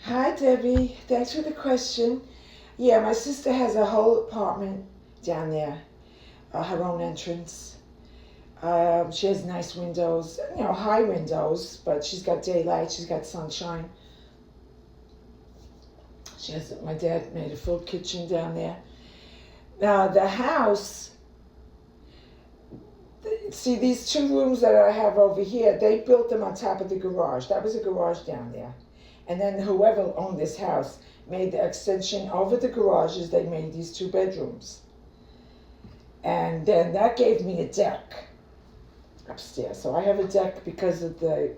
Hi, Debbie. Thanks for the question. Yeah, my sister has a whole apartment down there, her own entrance. She has nice windows, high windows, but she's got daylight, she's got sunshine. My dad made a full kitchen down there. Now, the house, see, these two rooms that I have over here, they built them on top of the garage. That was a garage down there. And then whoever owned this house made the extension over the garages, they made these two bedrooms. And then that gave me a deck upstairs. So I have a deck because of okay,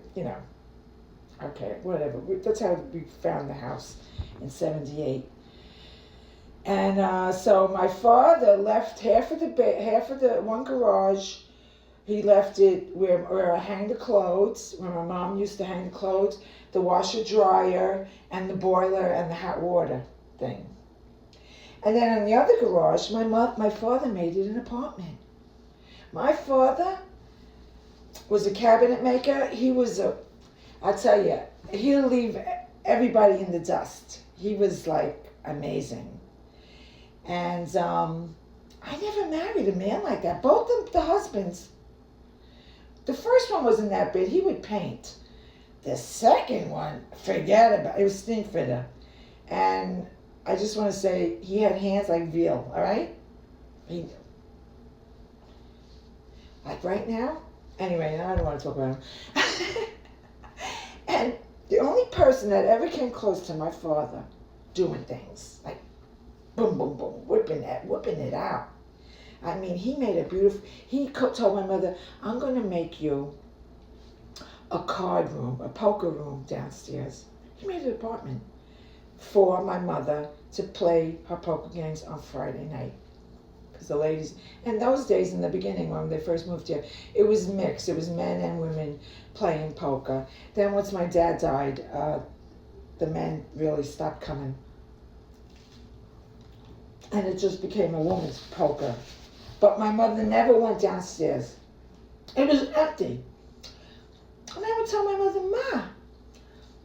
whatever. That's how we found the house in 78. And so my father left half of the one garage. He left it where I hang the clothes, where my mom used to hang the clothes, the washer dryer, and the boiler and the hot water thing. And then in the other garage, my father made it an apartment. My father was a cabinet maker. I'll tell you, he'll leave everybody in the dust. He was like amazing. And I never married a man like that. Both the husbands. The first one wasn't that big. He would paint. The second one, forget about it. It was stink fitter. And I just want to say, he had hands like veal, all right? Like right now? Anyway, I don't want to talk about him. And the only person that ever came close to my father doing things, like boom, boom, boom, whipping it out. I mean, he told my mother, I'm going to make you a card room, a poker room downstairs. He made an apartment for my mother to play her poker games on Friday night. Because the ladies, in those days in the beginning when they first moved here, it was mixed. It was men and women playing poker. Then once my dad died, the men really stopped coming. And it just became a woman's poker. But my mother never went downstairs. It was empty. And I would tell my mother, Ma,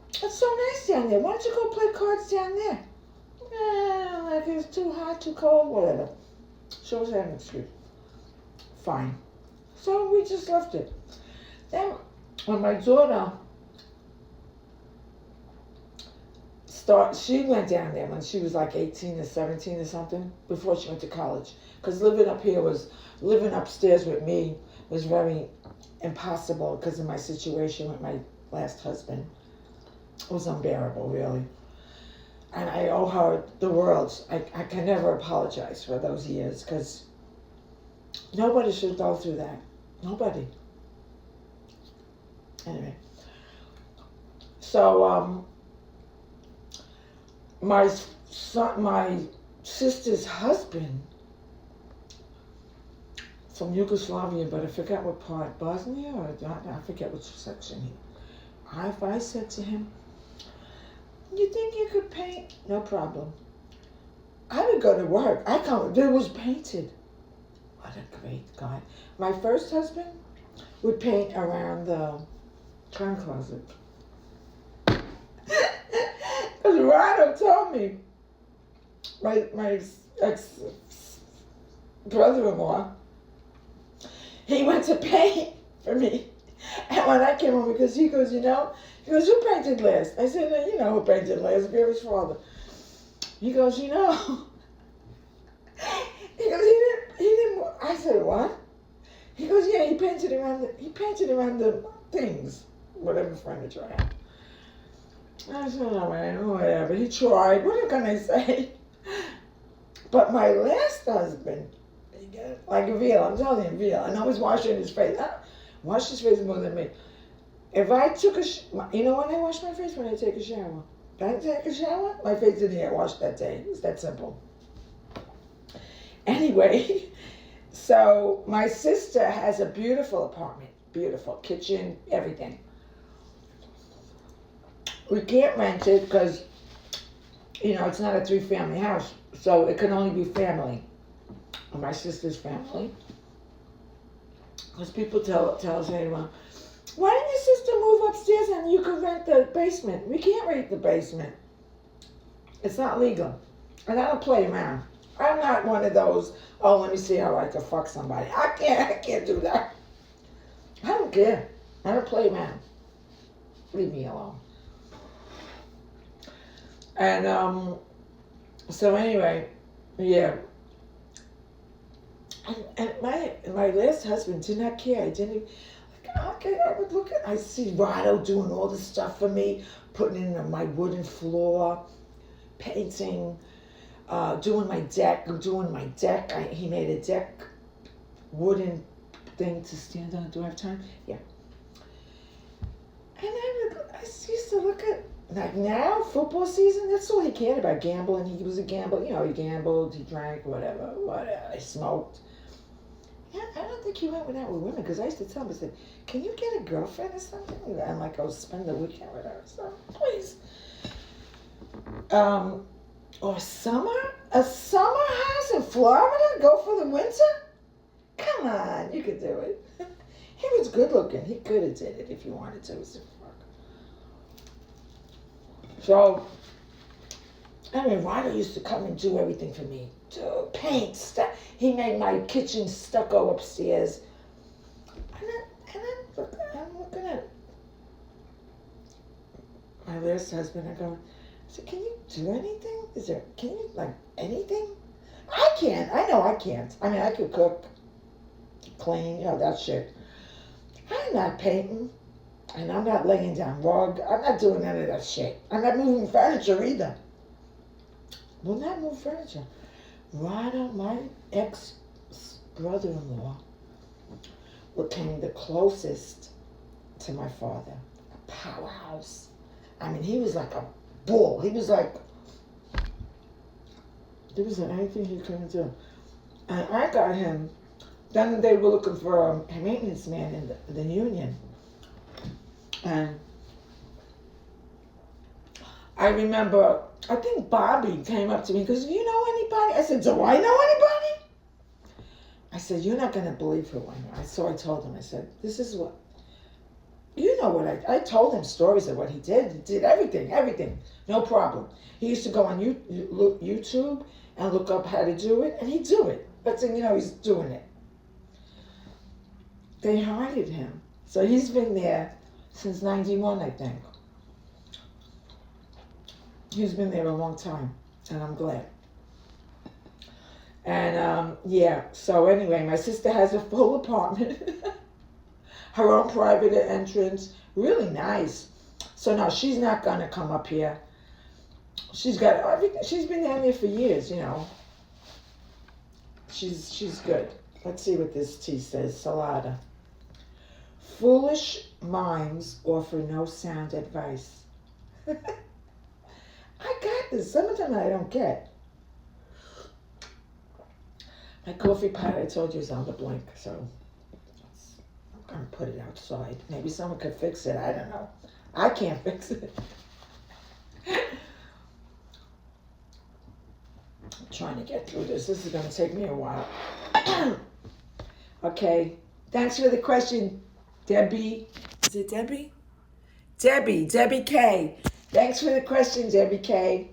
it's so nice down there. Why don't you go play cards down there? Like it was too hot, too cold, whatever. She always had an excuse. Fine. So we just left it. Then when my daughter she went down there when she was like 18 or 17 or something, before she went to college. Because living upstairs with me was very impossible because of my situation with my last husband. It was unbearable, really. And I owe her the world. I can never apologize for those years because nobody should go through that. Nobody. Anyway. So, my sister's husband from Yugoslavia, but I forgot what part, Bosnia, or I forget which section. I said to him, you think you could paint? No problem. I would go to work. It was painted. What a great guy. My first husband would paint around the turn closet. Because Rado told me, my ex-brother-in-law, he went to paint for me. And when I came home, because he goes, who painted last? I said, you know who painted last, Vera's father. He goes, he goes, he didn't, I said, what? He goes, yeah, he painted around the things, whatever furniture I had. I said, oh, man, whatever. He tried. What can I say? But my last husband, like a veal, I'm telling you, veal. And I was washing his face. Wash his face more than me. If I took you know when I wash my face? When I take a shower. If I take a shower, my face didn't get washed that day. It's that simple. Anyway, so my sister has a beautiful apartment. Beautiful kitchen, everything. We can't rent it because, it's not a 3-family house. So it can only be family. My sister's family. Because people tell us, hey, well, why didn't your sister move upstairs and you could rent the basement? We can't rent the basement. It's not legal. And I don't play around. I'm not one of those, oh, let me see how I can fuck somebody. I can't do that. I don't care. I don't play around. Leave me alone. And so anyway, yeah. And my last husband did not care. I didn't. Okay, I would look at. I see Rado doing all this stuff for me, putting in my wooden floor, painting, doing my deck. He made a deck, wooden thing to stand on. Do I have time? Yeah. And I used to look at, like now, football season, that's all he cared about, gambling. He was a gambler, he gambled, he drank, whatever, he smoked. Yeah, I don't think he went out with women, because I used to tell him, I said, can you get a girlfriend or something? And like, I'll spend the weekend with her, so please. Or a summer house in Florida, go for the winter? Come on, you could do it. He was good looking. He could have did it if he wanted to. So, I mean, Ryder used to come and do everything for me. Paint, stuff. He made my kitchen stucco upstairs. And I'm looking at my last husband. I said, can you do anything? Can you, like, anything? I can't. I know I can't. I mean, I could cook, clean, that shit. I'm not painting, and I'm not laying down rug. I'm not doing none of that shit. I'm not moving furniture either. Will not move furniture. Rada, my ex-brother-in-law, became the closest to my father. A powerhouse. I mean, he was like a bull. He was like, there wasn't anything he couldn't do. And I got him. Then they were looking for a maintenance man in the union. And I remember, I think Bobby came up to me and goes, do you know anybody? I said, do I know anybody? I said, you're not going to believe who I know. So I told him, I said, this is what, I told him stories of what he did. He did everything, no problem. He used to go on YouTube and look up how to do it, and he'd do it. But then, he's doing it. They hired him. So he's been there since 91, I think. He's been there a long time, and I'm glad. And, so anyway, my sister has a full apartment. Her own private entrance. Really nice. So no, she's not going to come up here. She's got everything. She's been down there for years, She's good. Let's see what this tea says. Salada. Foolish minds offer no sound advice. I got this. Sometimes I don't get. My coffee pot, I told you, is on the blink, so I'm going to put it outside. Maybe someone could fix it. I don't know. I can't fix it. I'm trying to get through this. This is going to take me a while. Okay. Thanks for the question, Debbie. Is it Debbie? Debbie K. Thanks for the question, Debbie K.